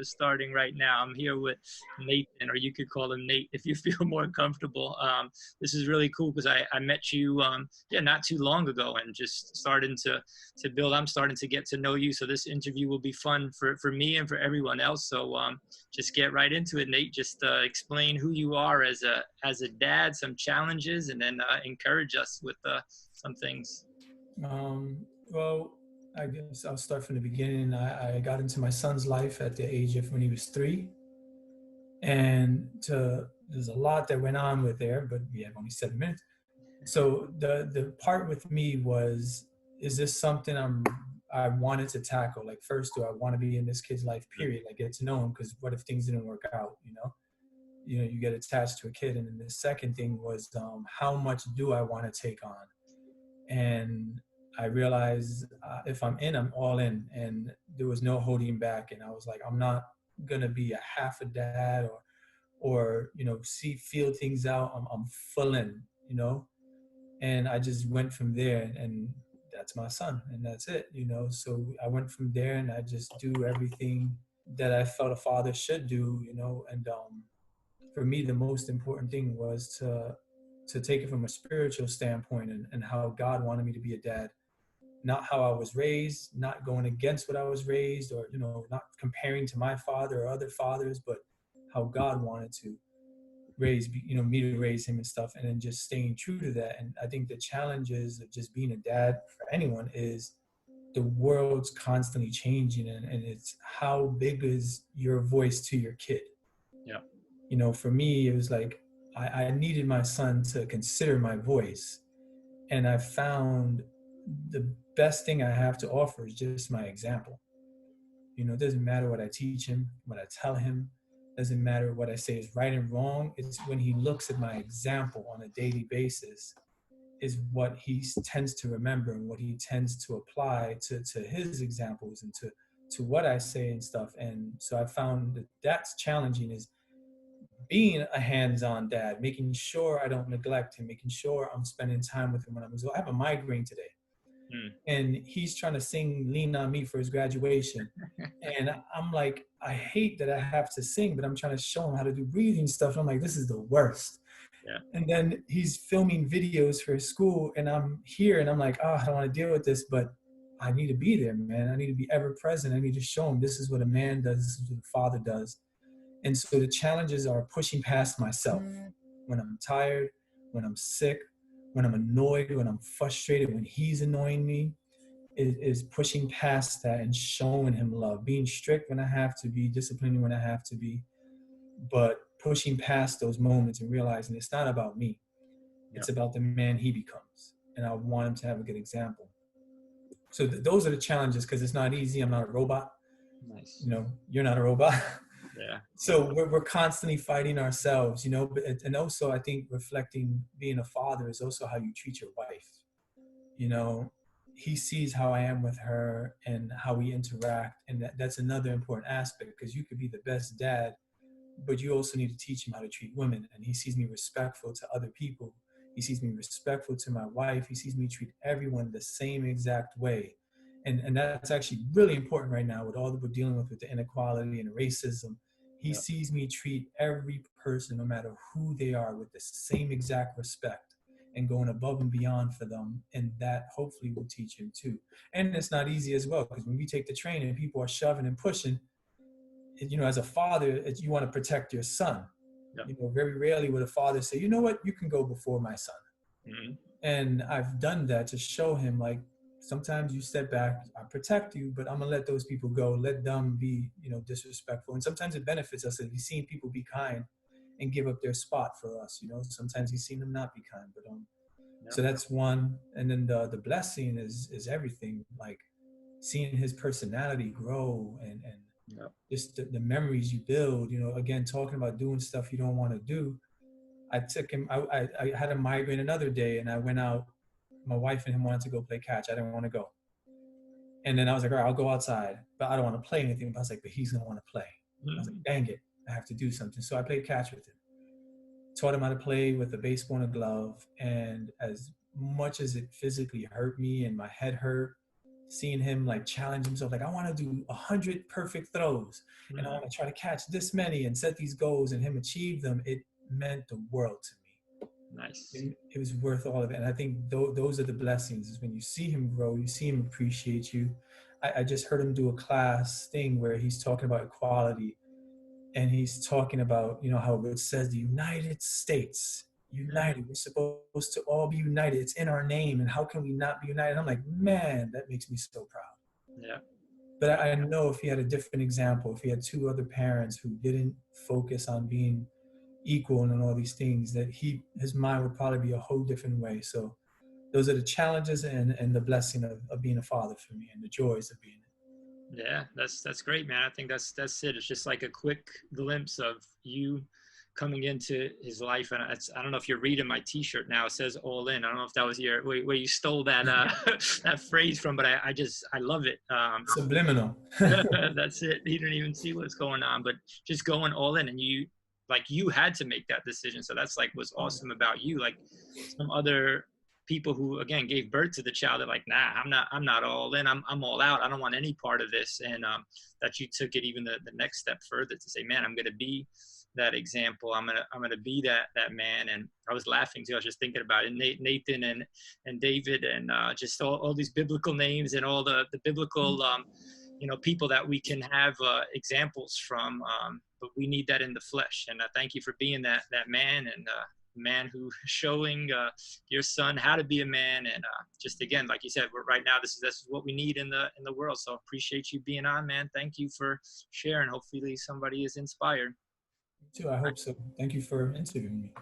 just starting right now. I'm here with Nathan, or you could call him Nate if you feel more comfortable. This is really cool because I met you, not too long ago, and just starting to build. I'm starting to get to know you. So this interview will be fun for me and for everyone else. So just get right into it, Nate. Just explain who you are as a dad, some challenges, and then encourage us with some things. Well, I guess I'll start from the beginning. I got into my son's life at the age of when he was 3, and there's a lot that went on with there, but we have only 7 minutes. So the part with me was, is this something I wanted to tackle? Like, first, do I want to be in this kid's life? Period. Like, get to know him, because what if things didn't work out? You get attached to a kid, and then the second thing was, how much do I want to take on? And I realized if I'm in, I'm all in, and there was no holding back. And I was like, I'm not gonna be a half a dad, or feel things out. I'm full in, and I just went from there, and that's my son, and that's it. So I went from there, and I just do everything that I felt a father should do, and for me, the most important thing was to take it from a spiritual standpoint, and how God wanted me to be a dad, not how I was raised, not going against what I was raised, or not comparing to my father or other fathers, but how God wanted to raise me to raise him and stuff, and then just staying true to that. And I think the challenges of just being a dad for anyone is the world's constantly changing, and it's how big is your voice to your kid. For me, it was like I needed my son to consider my voice. And I found the best thing I have to offer is just my example. It doesn't matter what I teach him, what I tell him, doesn't matter what I say is right and wrong. It's when he looks at my example on a daily basis is what he tends to remember, and what he tends to apply to his examples, and to what I say and stuff. And so I found that that's challenging, is being a hands-on dad, making sure I don't neglect him, making sure I'm spending time with him when I have a migraine today. And he's trying to sing Lean on Me for his graduation. And I'm like, I hate that I have to sing, but I'm trying to show him how to do breathing stuff. And I'm like, this is the worst. And then he's filming videos for his school, and I'm here, and I'm like, I don't want to deal with this, but I need to be there, man. I need to be ever present. I need to show him this is what a man does, this is what a father does. And so the challenges are pushing past myself. When I'm tired, when I'm sick, when I'm annoyed, when I'm frustrated, when he's annoying me, is pushing past that and showing him love, being strict when I have to be, disciplining when I have to be, but pushing past those moments and realizing it's not about me. It's about the man he becomes. And I want him to have a good example. So those are the challenges, because it's not easy. I'm not a robot. Nice. You're not a robot. Yeah. So we're constantly fighting ourselves, and also I think reflecting being a father is also how you treat your wife. He sees how I am with her and how we interact. And that's another important aspect, because you could be the best dad, but you also need to teach him how to treat women. And he sees me respectful to other people. He sees me respectful to my wife. He sees me treat everyone the same exact way. And that's actually really important right now with all that we're dealing with the inequality and racism. He sees me treat every person, no matter who they are, with the same exact respect, and going above and beyond for them. And that hopefully will teach him too. And it's not easy as well, because when we take the train and people are shoving and pushing, as a father, you want to protect your son. Very rarely would a father say, you know what, you can go before my son. And I've done that to show him, like, sometimes you step back, I protect you, but I'm gonna let those people go, let them be, disrespectful. And sometimes it benefits us if you've seen people be kind and give up their spot for us. Sometimes you've seen them not be kind, but so that's one. And then the blessing is everything, like seeing his personality grow, and just the memories you build. Again, talking about doing stuff you don't want to do. I took him. I had a migraine another day, and I went out. My wife and him wanted to go play catch. I didn't want to go. And then I was like, all right, I'll go outside, but I don't want to play anything. But I was like, but he's going to want to play. I was like, dang it, I have to do something. So I played catch with him. Taught him how to play with a baseball and a glove. And as much as it physically hurt me and my head hurt, seeing him like challenge himself, like I want to do 100 perfect throws, and I Mm, want to try to catch this many and set these goals, and him achieve them. It meant the world to me. nice. It was worth all of it. And I think those are the blessings, is when you see him grow, you see him appreciate you. I just heard him do a class thing where he's talking about equality, and he's talking about, how it says the United States, Mm, united. We're supposed to all be united. It's in our name. And how can we not be united? I'm like, man, that makes me so proud. yeah. But I know if he had a different example, if he had two other parents who didn't focus on being equal and all these things, that his mind would probably be a whole different way. So those are the challenges and the blessing of being a father for me, and the joys of being it. Yeah, that's great, man. I think that's it. It's just like a quick glimpse of you coming into his life, and I don't know if you're reading my T-shirt now. It says "all in." I don't know if that was where you stole that that phrase from, but I love it. Subliminal. That's it. You don't even see what's going on, but just going all in, and you had to make that decision. So that's like what's awesome about you. Like some other people who again gave birth to the child, they're like, nah, I'm not all in. I'm all out. I don't want any part of this. And that you took it even the next step further to say, man, I'm gonna be that example. I'm gonna be that man. And I was laughing too. I was just thinking about it. Nathan and David and just all these biblical names and all the biblical people that we can have examples from, but we need that in the flesh. And I thank you for being that man, and man who showing your son how to be a man. And just again, like you said, right now this is what we need in the world. So appreciate you being on, man. Thank you for sharing. Hopefully somebody is inspired. Me too. I hope so. Thank you for interviewing me.